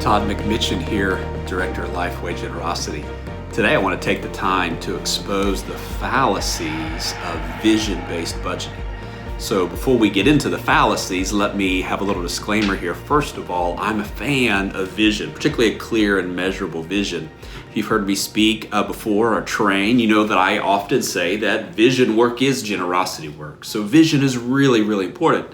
Todd McMitchin here, Director of Lifeway Generosity. Today I want to take the time to expose the fallacies of vision-based budgeting. So before we get into the fallacies, let me have a little disclaimer here. First of all, I'm a fan of vision, particularly a clear and measurable vision. If you've heard me speak before or train, you know that I often say that vision work is generosity work. So vision is really, really important.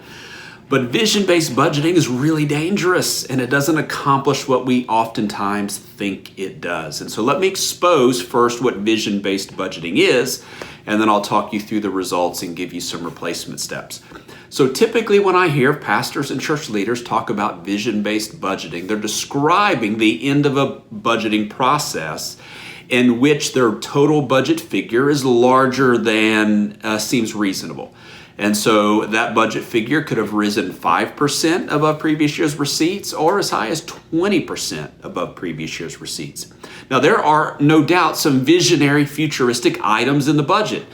But vision-based budgeting is really dangerous and it doesn't accomplish what we oftentimes think it does. And so let me expose first what vision-based budgeting is, and then I'll talk you through the results and give you some replacement steps. So typically when I hear pastors and church leaders talk about vision-based budgeting, they're describing the end of a budgeting process in which their total budget figure is larger than seems reasonable. And so that budget figure could have risen 5% above previous year's receipts or as high as 20% above previous year's receipts. Now, there are no doubt some visionary futuristic items in the budget.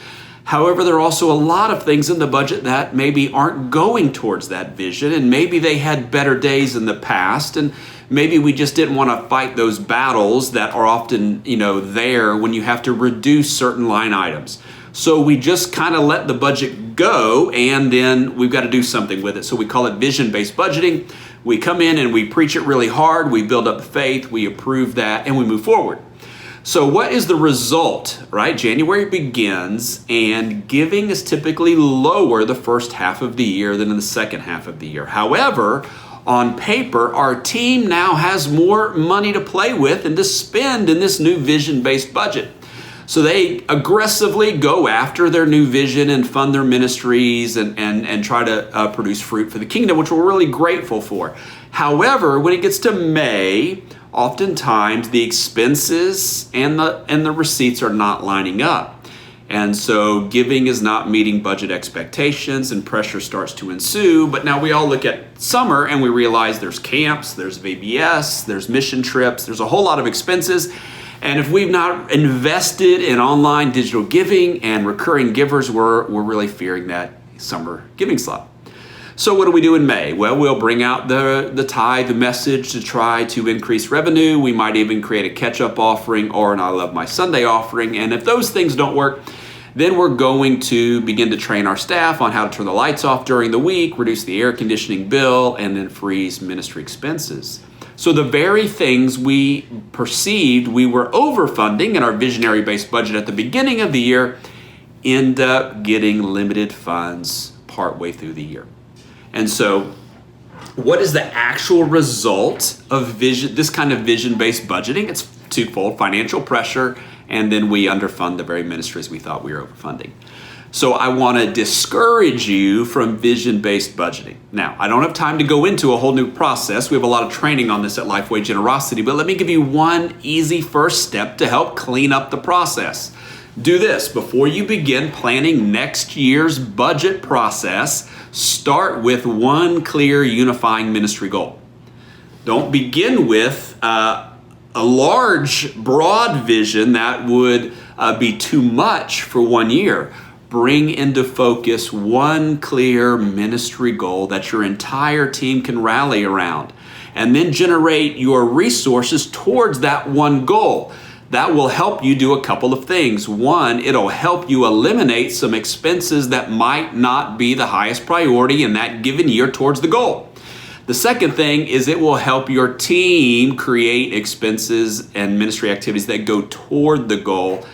However, there are also a lot of things in the budget that maybe aren't going towards that vision, and maybe they had better days in the past, and maybe we just didn't want to fight those battles that are often, there when you have to reduce certain line items. So we just kind of let the budget go, and then we've got to do something with it. So we call it vision-based budgeting. We come in and we preach it really hard. We build up the faith, we approve that, and we move forward. So what is the result, right? January begins, and giving is typically lower the first half of the year than in the second half of the year. However, on paper, our team now has more money to play with and to spend in this new vision-based budget. So they aggressively go after their new vision and fund their ministries and try to produce fruit for the kingdom, which we're really grateful for. However, when it gets to May, oftentimes the expenses and the receipts are not lining up. And so giving is not meeting budget expectations and pressure starts to ensue. But now we all look at summer and we realize there's camps, there's VBS, there's mission trips, there's a whole lot of expenses. And if we've not invested in online digital giving and recurring givers, we're really fearing that summer giving slump. So what do we do in May? Well, we'll bring out the tithe, the message to try to increase revenue. We might even create a catch-up offering or an I Love My Sunday offering. And if those things don't work, then we're going to begin to train our staff on how to turn the lights off during the week, reduce the air conditioning bill, and then freeze ministry expenses. So the very things we perceived we were overfunding in our visionary-based budget at the beginning of the year end up getting limited funds partway through the year. And so what is the actual result of this kind of vision-based budgeting? It's twofold: financial pressure, and then we underfund the very ministries we thought we were overfunding. So I want to discourage you from vision-based budgeting. Now, I don't have time to go into a whole new process. We have a lot of training on this at Lifeway Generosity, but let me give you one easy first step to help clean up the process. Do this before you begin planning next year's budget process. Start with one clear unifying ministry goal. Don't begin with a large, broad vision that would be too much for 1 year. Bring into focus one clear ministry goal that your entire team can rally around, and then generate your resources towards that one goal. That will help you do a couple of things. One, it'll help you eliminate some expenses that might not be the highest priority in that given year towards the goal. The second thing is it will help your team create expenses and ministry activities that go toward the goal,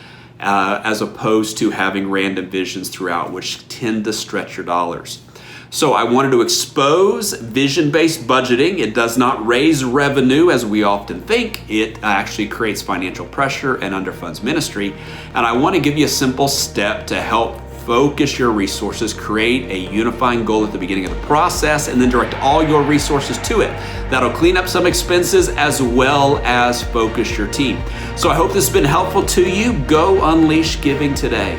as opposed to having random visions throughout, which tend to stretch your dollars. So I wanted to expose vision-based budgeting. It does not raise revenue as we often think. It actually creates financial pressure and underfunds ministry. And I want to give you a simple step to help focus your resources, create a unifying goal at the beginning of the process, and then direct all your resources to it. That'll clean up some expenses as well as focus your team. So I hope this has been helpful to you. Go unleash giving today.